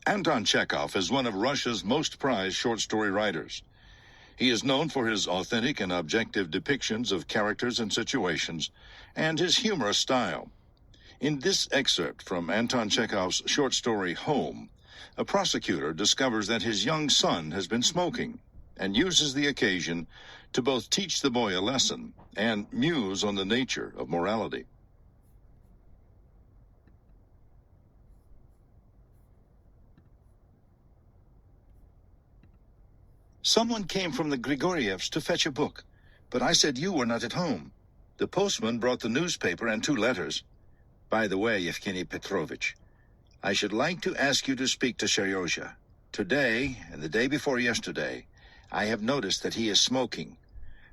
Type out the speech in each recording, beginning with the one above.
Anton Chekhov is one of Russia's most prized short story writers. He is known for his authentic and objective depictions of characters and situations, and his humorous style. In this excerpt from Anton Chekhov's short story Home, a prosecutor discovers that his young son has been smoking and uses the occasion to both teach the boy a lesson and muse on the nature of morality. Someone came from the Grigorievs to fetch a book, but I said you were not at home. The postman brought the newspaper and 2 letters. By the way, Yevgeny Petrovich, I should like to ask you to speak to Seryozha. Today, and the day before yesterday, I have noticed that he is smoking.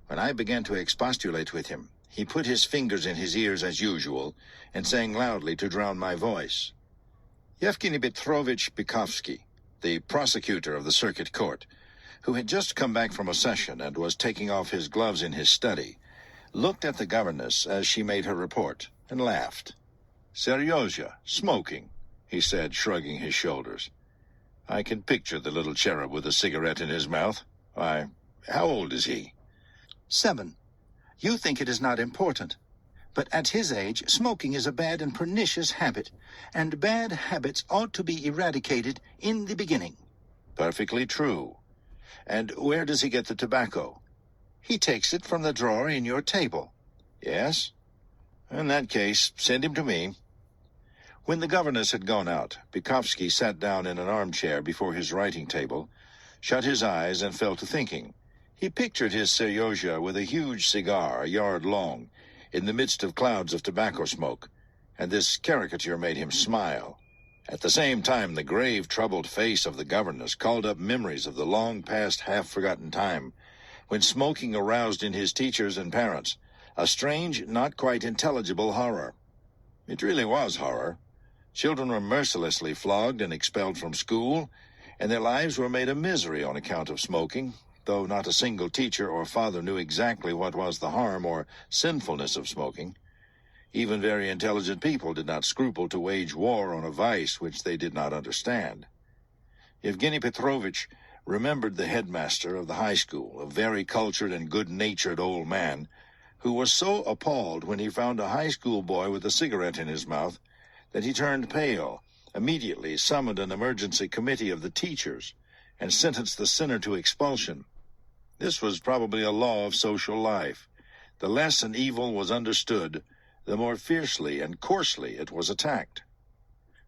When I began to expostulate with him, he put his fingers in his ears as usual and sang loudly to drown my voice. Yevgeny Petrovich Bykovsky, the prosecutor of the circuit court, who had just come back from a session and was taking off his gloves in his study, looked at the governess as she made her report and laughed. Seryozha, smoking, he said, shrugging his shoulders. I can picture the little cherub with a cigarette in his mouth. Why, how old is he? 7. You think it is not important. But at his age, smoking is a bad and pernicious habit, and bad habits ought to be eradicated in the beginning. Perfectly true. And where does he get the tobacco? He takes it from the drawer in your table. Yes? In that case, send him to me. When the governess had gone out, Bykovsky sat down in an armchair before his writing table, shut his eyes, and fell to thinking. He pictured his Seryozha with a huge cigar, a yard long, in the midst of clouds of tobacco smoke, and this caricature made him smile. At the same time, the grave, troubled face of the governess called up memories of the long-past, half-forgotten time when smoking aroused in his teachers and parents a strange, not quite intelligible horror. It really was horror. Children were mercilessly flogged and expelled from school, and their lives were made a misery on account of smoking, though not a single teacher or father knew exactly what was the harm or sinfulness of smoking. Even very intelligent people did not scruple to wage war on a vice which they did not understand. Yevgeny Petrovich remembered the headmaster of the high school, a very cultured and good-natured old man, who was so appalled when he found a high school boy with a cigarette in his mouth that he turned pale, immediately summoned an emergency committee of the teachers, and sentenced the sinner to expulsion. This was probably a law of social life. The less an evil was understood, the more fiercely and coarsely it was attacked.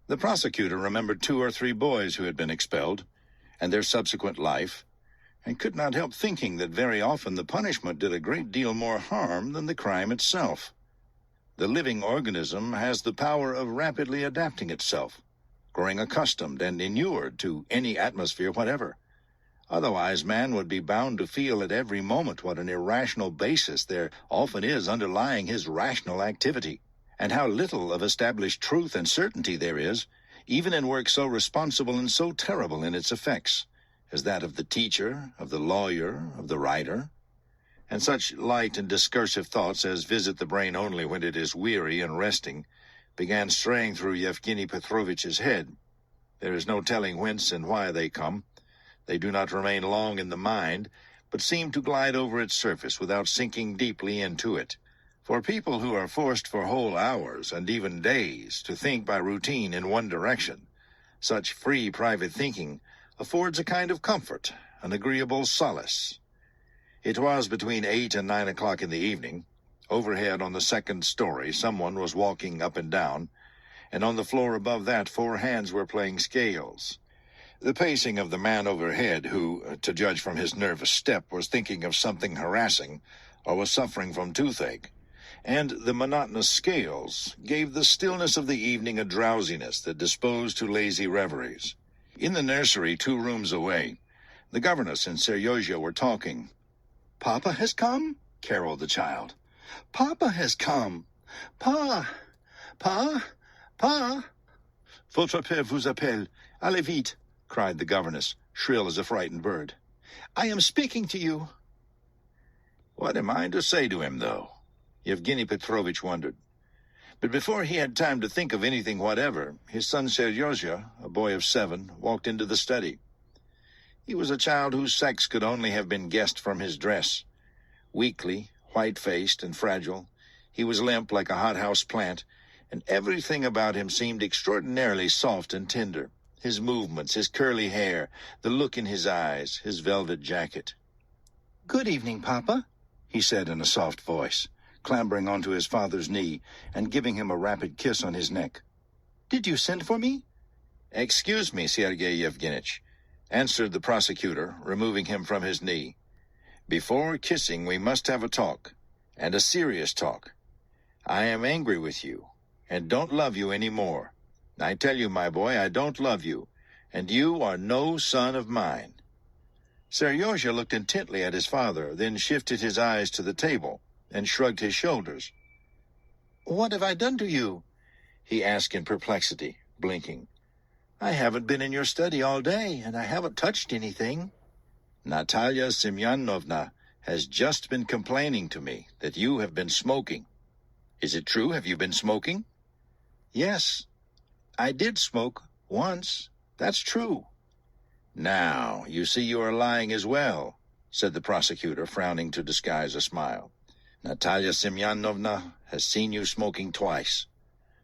The prosecutor remembered 2 or 3 boys who had been expelled, and their subsequent life, and could not help thinking that very often the punishment did a great deal more harm than the crime itself. The living organism has the power of rapidly adapting itself, growing accustomed and inured to any atmosphere whatever. Otherwise, man would be bound to feel at every moment what an irrational basis there often is underlying his rational activity, and how little of established truth and certainty there is, even in work so responsible and so terrible in its effects, as that of the teacher, of the lawyer, of the writer. And such light and discursive thoughts as visit the brain only when it is weary and resting began straying through Yevgeny Petrovich's head. There is no telling whence and why they come. They do not remain long in the mind, but seem to glide over its surface without sinking deeply into it. For people who are forced for whole hours and even days to think by routine in one direction, such free private thinking affords a kind of comfort, an agreeable solace. It was between 8 and 9 o'clock in the evening. Overhead on the 2nd story, someone was walking up and down, and on the floor above that 4 hands were playing scales. The pacing of the man overhead, who, to judge from his nervous step, was thinking of something harassing or was suffering from toothache, and the monotonous scales gave the stillness of the evening a drowsiness that disposed to lazy reveries. In the nursery 2 rooms away, the governess and Seryozha were talking. "Papa has come?" caroled the child. "Papa has come. Pa! Pa! Pa!" "Votre père vous appelle. Allez vite!" cried the governess, shrill as a frightened bird. "I am speaking to you." What am I to say to him, though? Yevgeny Petrovich wondered. But before he had time to think of anything whatever, his son Seryozha, a boy of 7, walked into the study. He was a child whose sex could only have been guessed from his dress. Weakly, white-faced, and fragile, he was limp like a hothouse plant, and everything about him seemed extraordinarily soft and tender. His movements, his curly hair, the look in his eyes, his velvet jacket. "Good evening, Papa," he said in a soft voice, clambering onto his father's knee and giving him a rapid kiss on his neck. "Did you send for me?" "Excuse me, Sergei Yevgenich," answered the prosecutor, removing him from his knee. "Before kissing, we must have a talk, and a serious talk. I am angry with you, and don't love you any more. I tell you, my boy, I don't love you, and you are no son of mine." Seryozha looked intently at his father, then shifted his eyes to the table and shrugged his shoulders. "What have I done to you?" he asked in perplexity, blinking. "I haven't been in your study all day, and I haven't touched anything." "Natalia Semyonovna has just been complaining to me that you have been smoking. Is it true? Have you been smoking?" "Yes, I did smoke once. That's true." "Now, you see you are lying as well," said the prosecutor, frowning to disguise a smile. "Natalia Semyonovna has seen you smoking twice.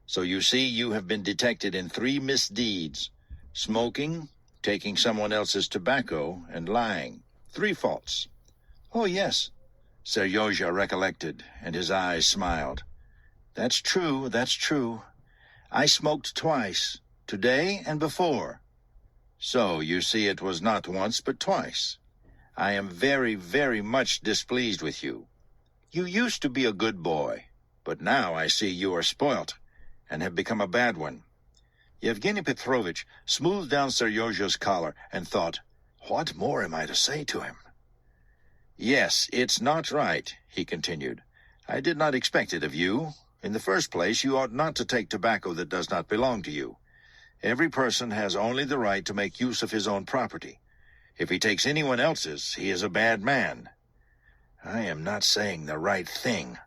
So you see you have been detected in 3 misdeeds: smoking, taking someone else's tobacco, and lying. 3 faults." "Oh, yes," Seryozha recollected, and his eyes smiled. That's true. I smoked twice, today and before." "So you see it was not once but twice. I am very, very much displeased with you. You used to be a good boy, but now I see you are spoilt and have become a bad one." Yevgeny Petrovitch smoothed down Seryozha's collar and thought, "What more am I to say to him?" "Yes, it's not right," he continued. "I did not expect it of you. In the first place, you ought not to take tobacco that does not belong to you. Every person has only the right to make use of his own property. If he takes anyone else's, he is a bad man." "I am not saying the right thing,"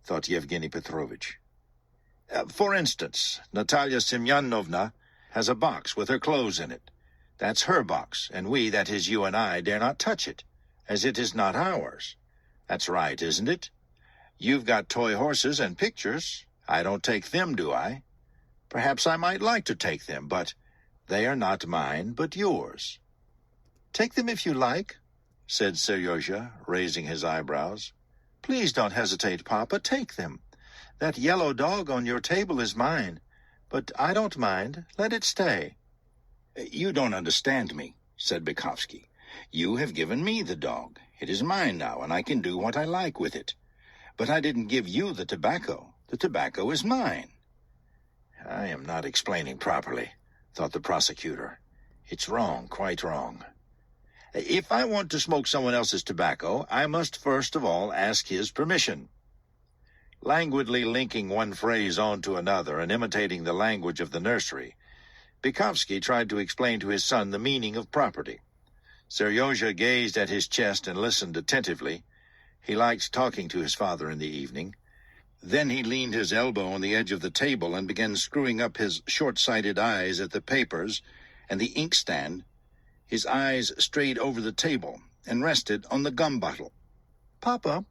thought Yevgeny Petrovitch. For instance, Natalia Semyonovna has a box with her clothes in it. That's her box, and we, that is you and I, dare not touch it, as it is not ours. That's right, isn't it? You've got toy horses and pictures. I don't take them, do I? Perhaps I might like to take them, but they are not mine, but yours." "Take them if you like," said Seryozha, raising his eyebrows. "Please don't hesitate, Papa. Take them. That yellow dog on your table is mine, but I don't mind. Let it stay." "You don't understand me," said Bykovsky. "You have given me the dog. It is mine now, and I can do what I like with it. But I didn't give you the tobacco. The tobacco is mine." "I am not explaining properly," thought the prosecutor. "It's wrong, quite wrong. If I want to smoke someone else's tobacco, I must first of all ask his permission." Languidly linking one phrase on to another and imitating the language of the nursery, Bykovsky tried to explain to his son the meaning of property. Seryozha gazed at his chest and listened attentively. He liked talking to his father in the evening. Then he leaned his elbow on the edge of the table and began screwing up his short-sighted eyes at the papers and the inkstand. His eyes strayed over the table and rested on the gum bottle. "Papa,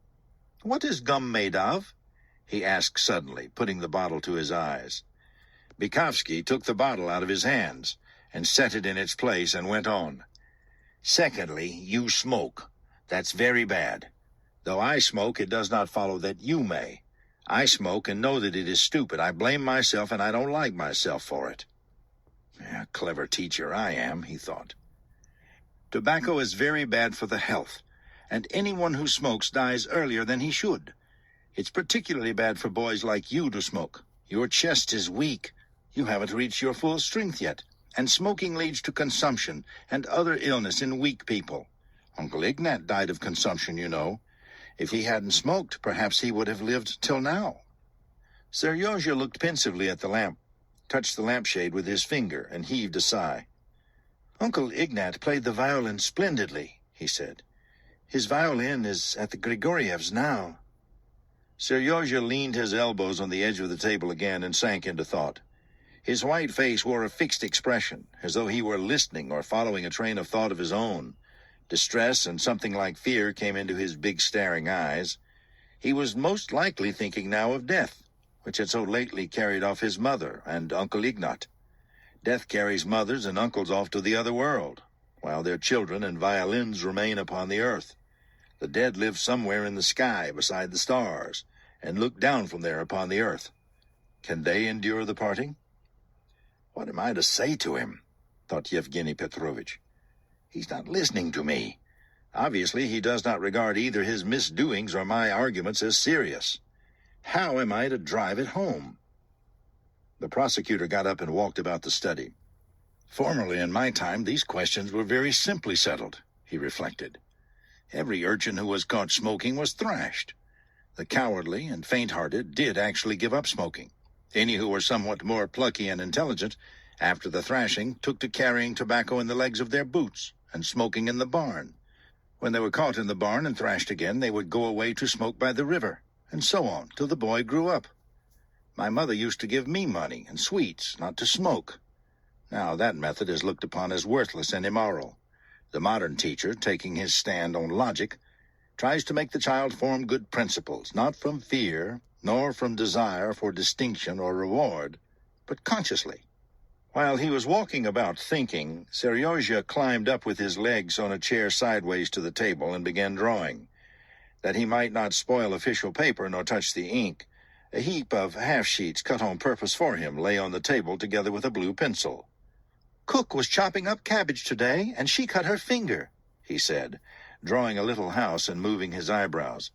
what is gum made of?" he asked suddenly, putting the bottle to his eyes. Bykovsky took the bottle out of his hands and set it in its place and went on. "Secondly, you smoke. That's very bad. Though I smoke, it does not follow that you may. I smoke and know that it is stupid. I blame myself, and I don't like myself for it." "A clever teacher I am," he thought. "Tobacco is very bad for the health, and anyone who smokes dies earlier than he should. It's particularly bad for boys like you to smoke. Your chest is weak. You haven't reached your full strength yet, and smoking leads to consumption and other illness in weak people. Uncle Ignat died of consumption, you know. If he hadn't smoked, perhaps he would have lived till now." Seryozha looked pensively at the lamp, touched the lampshade with his finger, and heaved a sigh. "Uncle Ignat played the violin splendidly," he said. "His violin is at the Grigorievs' now." Seryozha leaned his elbows on the edge of the table again and sank into thought. His white face wore a fixed expression, as though he were listening or following a train of thought of his own. Distress and something like fear came into his big staring eyes. He was most likely thinking now of death, which had so lately carried off his mother and Uncle Ignat. Death carries mothers and uncles off to the other world, while their children and violins remain upon the earth. The dead live somewhere in the sky beside the stars, and look down from there upon the earth. Can they endure the parting? What am I to say to him? Thought Yevgeny Petrovitch. He's not listening to me. Obviously, he does not regard either his misdoings or my arguments as serious. How am I to drive it home? The prosecutor got up and walked about the study. Formerly, in my time, these questions were very simply settled, he reflected. Every urchin who was caught smoking was thrashed. The cowardly and faint-hearted did actually give up smoking. Any who were somewhat more plucky and intelligent, after the thrashing, took to carrying tobacco in the legs of their boots and smoking in the barn. When they were caught in the barn and thrashed again, they would go away to smoke by the river, and so on, till the boy grew up. My mother used to give me money and sweets not to smoke. Now that method is looked upon as worthless and immoral. The modern teacher, taking his stand on logic, tries to make the child form good principles, not from fear, nor from desire for distinction or reward, but consciously. While he was walking about thinking, Seryozha climbed up with his legs on a chair sideways to the table and began drawing. That he might not spoil official paper nor touch the ink, a heap of half-sheets cut on purpose for him lay on the table together with a blue pencil. "Cook was chopping up cabbage today, and she cut her finger," he said, drawing a little house and moving his eyebrows.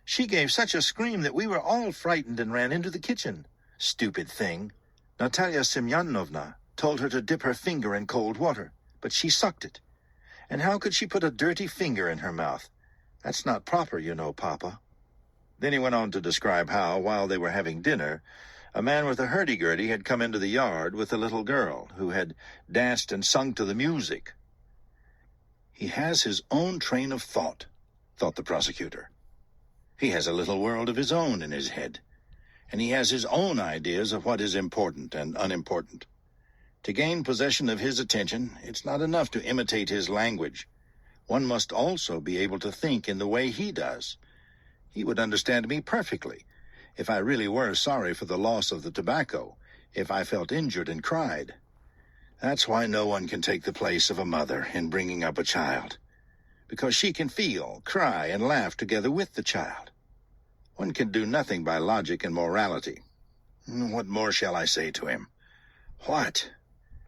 "She gave such a scream that we were all frightened and ran into the kitchen. Stupid thing. Natalia Semyonovna told her to dip her finger in cold water, but she sucked it. And how could she put a dirty finger in her mouth? That's not proper, you know, Papa." Then he went on to describe how, while they were having dinner, a man with a hurdy-gurdy had come into the yard with a little girl who had danced and sung to the music. He has his own train of thought, thought the prosecutor. He has a little world of his own in his head, and he has his own ideas of what is important and unimportant. To gain possession of his attention, it's not enough to imitate his language. One must also be able to think in the way he does. He would understand me perfectly if I really were sorry for the loss of the tobacco, if I felt injured and cried. That's why no one can take the place of a mother in bringing up a child, because she can feel, cry, and laugh together with the child. One can do nothing by logic and morality. What more shall I say to him? What?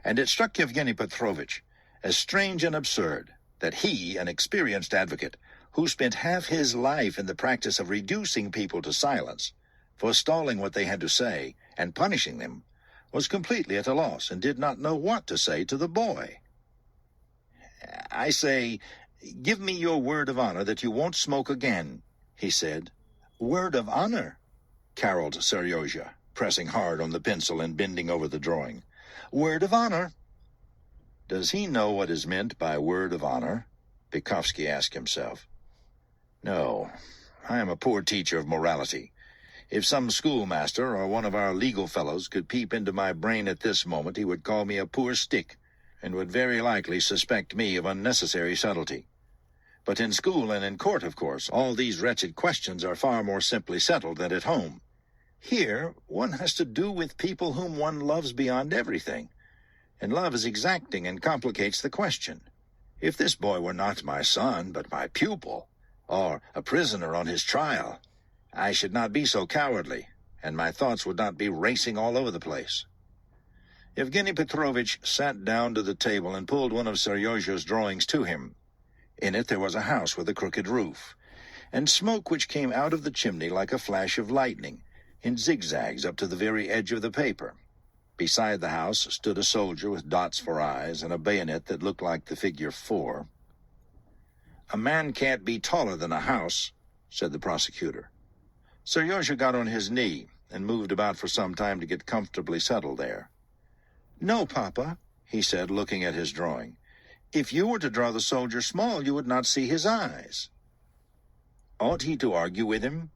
And it struck Yevgeny Petrovitch as strange and absurd that he, an experienced advocate, who spent half his life in the practice of reducing people to silence, forestalling what they had to say, and punishing them, was completely at a loss and did not know what to say to the boy. "I say, give me your word of honor that you won't smoke again," he said. "Word of honor?" caroled Seryozha, pressing hard on the pencil and bending over the drawing. "Word of honor." Does he know what is meant by word of honor? Bykovsky asked himself. No, I am a poor teacher of morality. If some schoolmaster or one of our legal fellows could peep into my brain at this moment, he would call me a poor stick, and would very likely suspect me of unnecessary subtlety. But in school and in court, of course, all these wretched questions are far more simply settled than at home. Here, one has to do with people whom one loves beyond everything, and love is exacting and complicates the question. If this boy were not my son, but my pupil, or a prisoner on his trial, I should not be so cowardly, and my thoughts would not be racing all over the place. Yevgeny Petrovitch sat down to the table and pulled one of Seryozha's drawings to him. In it there was a house with a crooked roof, and smoke which came out of the chimney like a flash of lightning, in zigzags up to the very edge of the paper. Beside the house stood a soldier with dots for eyes and a bayonet that looked like the figure 4. "A man can't be taller than a house," said the prosecutor. Seryozha got on his knee and moved about for some time to get comfortably settled there. "No, Papa," he said, looking at his drawing. "If you were to draw the soldier small, you would not see his eyes." Ought he to argue with him?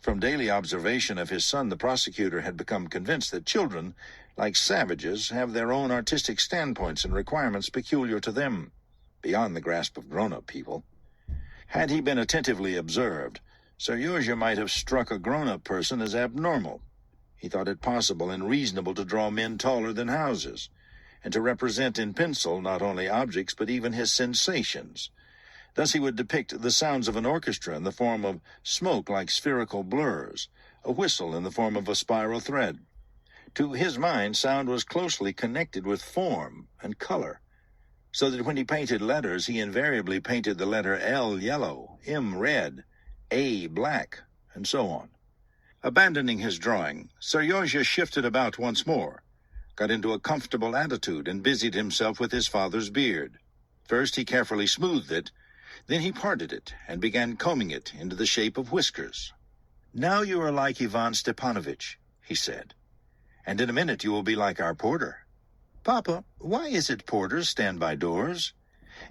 From daily observation of his son, the prosecutor had become convinced that children, like savages, have their own artistic standpoints and requirements peculiar to them, beyond the grasp of grown-up people. Had he been attentively observed, Seryozha might have struck a grown-up person as abnormal. He thought it possible and reasonable to draw men taller than houses, and to represent in pencil not only objects but even his sensations. Thus he would depict the sounds of an orchestra in the form of smoke like spherical blurs, a whistle in the form of a spiral thread. To his mind, sound was closely connected with form and color, so that when he painted letters, he invariably painted the letter L yellow, M red, A black, and so on. Abandoning his drawing, Seryozha shifted about once more, got into a comfortable attitude, and busied himself with his father's beard. First he carefully smoothed it, then he parted it and began combing it into the shape of whiskers. "Now you are like Ivan Stepanovich," he said, "and in a minute you will be like our porter." "Papa, why is it porters stand by doors?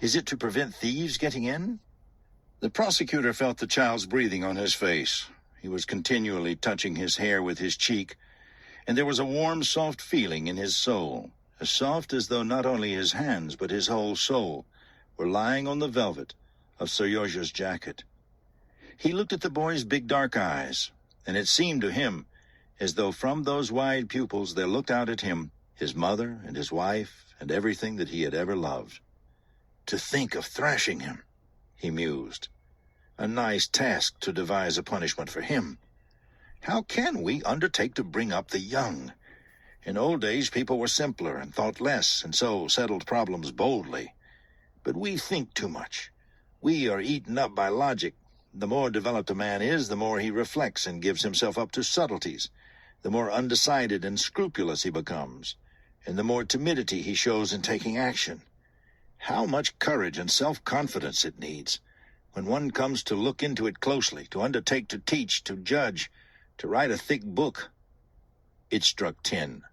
Is it to prevent thieves getting in?" The prosecutor felt the child's breathing on his face. He was continually touching his hair with his cheek, and there was a warm, soft feeling in his soul, as soft as though not only his hands but his whole soul were lying on the velvet of Seryozha's jacket. He looked at the boy's big dark eyes, and it seemed to him as though from those wide pupils there looked out at him his mother and his wife and everything that he had ever loved. "To think of thrashing him," he mused. "A nice task to devise a punishment for him. How can we undertake to bring up the young? In old days people were simpler and thought less, and so settled problems boldly. But we think too much. We are eaten up by logic. The more developed a man is, the more he reflects and gives himself up to subtleties, the more undecided and scrupulous he becomes, and the more timidity he shows in taking action. How much courage and self-confidence it needs, when one comes to look into it closely, to undertake to teach, to judge, to write a thick book." It struck 10.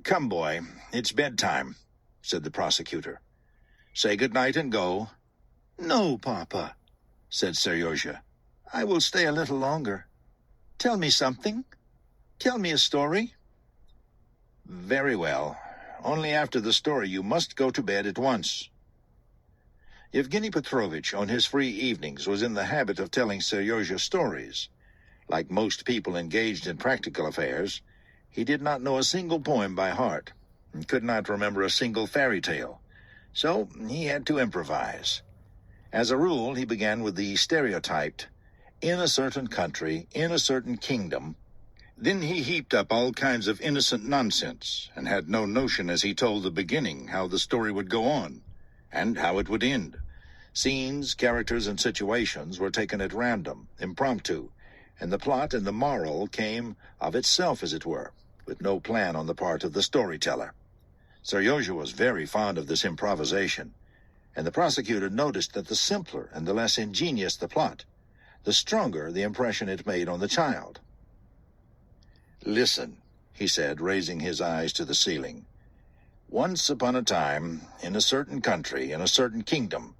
"Come, boy, it's bedtime," said the prosecutor. "Say good night and go." "No, Papa," said Seryozha. "I will stay a little longer. Tell me something. Tell me a story." "Very well. Only after the story you must go to bed at once." Yevgeny Petrovitch, on his free evenings, was in the habit of telling Seryozha stories. Like most people engaged in practical affairs, he did not know a single poem by heart, and could not remember a single fairy tale, so he had to improvise. As a rule, he began with the stereotyped, "in a certain country, in a certain kingdom." Then he heaped up all kinds of innocent nonsense, and had no notion as he told the beginning how the story would go on, and how it would end. Scenes, characters, and situations were taken at random, impromptu, and the plot and the moral came of itself, as it were, with no plan on the part of the storyteller. Seryozha was very fond of this improvisation, and the prosecutor noticed that the simpler and the less ingenious the plot, the stronger the impression it made on the child. "Listen," he said, raising his eyes to the ceiling. "Once upon a time, in a certain country, in a certain kingdom,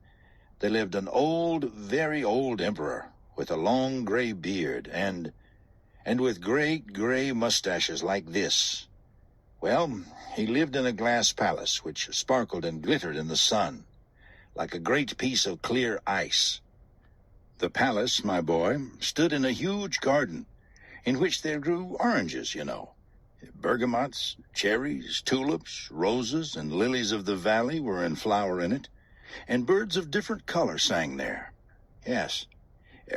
there lived an old, very old emperor, with a long gray beard, and with great gray mustaches like this. Well, he lived in a glass palace which sparkled and glittered in the sun, like a great piece of clear ice. The palace, my boy, stood in a huge garden, in which there grew oranges, you know. Bergamots, cherries, tulips, roses, and lilies of the valley were in flower in it, and birds of different color sang there. Yes,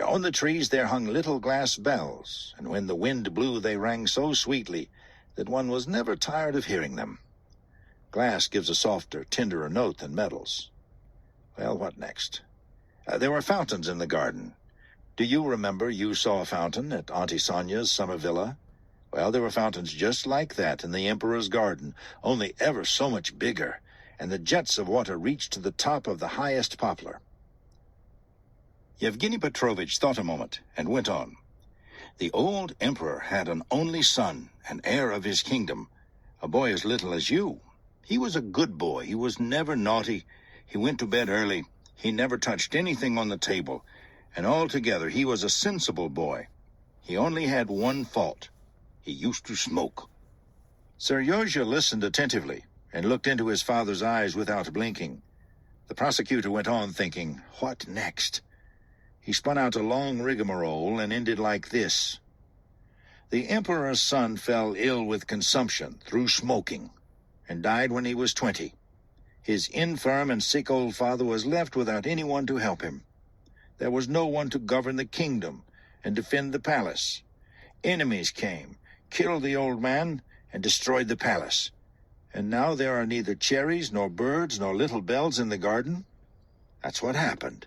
on the trees there hung little glass bells, and when the wind blew they rang so sweetly that one was never tired of hearing them. Glass gives a softer, tenderer note than metals. Well, what next? There were fountains in the garden. Do you remember you saw a fountain at Auntie Sonia's summer villa? Well, there were fountains just like that in the emperor's garden, only ever so much bigger, and the jets of water reached to the top of the highest poplar." Yevgeny Petrovitch thought a moment and went on. "The old emperor had an only son, an heir of his kingdom, a boy as little as you. He was a good boy. He was never naughty. He went to bed early. He never touched anything on the table, and altogether he was a sensible boy. He only had one fault. He used to smoke. Seryozha listened attentively and looked into his father's eyes without blinking. The prosecutor went on thinking, what next? He spun out a long rigmarole and ended like this. The emperor's son fell ill with consumption through smoking and died when he was 20. His infirm and sick old father was left without anyone to help him. There was no one to govern the kingdom and defend the palace. Enemies came, killed the old man, and destroyed the palace. And now there are neither cherries, nor birds, nor little bells in the garden. That's what happened.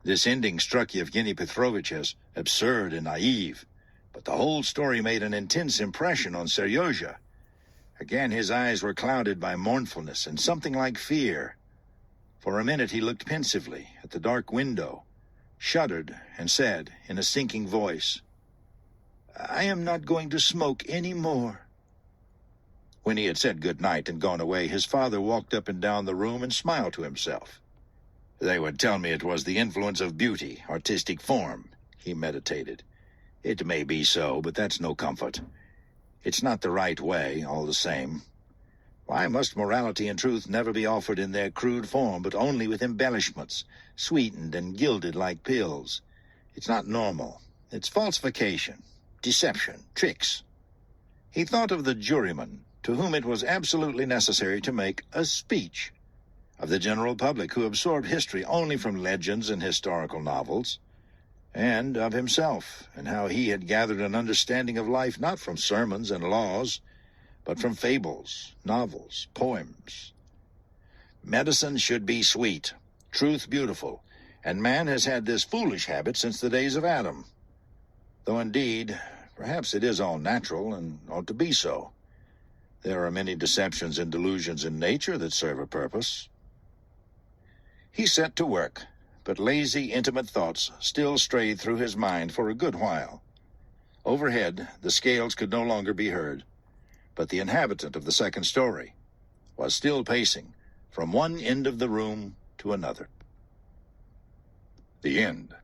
This ending struck Yevgeny Petrovich as absurd and naive, but the whole story made an intense impression on Seryozha. Again his eyes were clouded by mournfulness and something like fear. For a minute he looked pensively at the dark window, shuddered, and said in a sinking voice, "I am not going to smoke any more." When he had said good night and gone away, his father walked up and down the room and smiled to himself. They would tell me it was the influence of beauty, artistic form, he meditated. It may be so, but that's no comfort. It's not the right way, all the same. Why must morality and truth never be offered in their crude form, but only with embellishments, sweetened and gilded like pills? It's not normal. It's falsification, deception, tricks. He thought of the juryman, to whom it was absolutely necessary to make a speech, of the general public who absorbed history only from legends and historical novels, and of himself, and how he had gathered an understanding of life not from sermons and laws, but from fables, novels, poems. Medicine should be sweet, truth beautiful, and man has had this foolish habit since the days of Adam. Though indeed, perhaps it is all natural and ought to be so. There are many deceptions and delusions in nature that serve a purpose. He set to work, but lazy, intimate thoughts still strayed through his mind for a good while. Overhead, the scales could no longer be heard, but the inhabitant of the second story was still pacing from one end of the room to another. The end.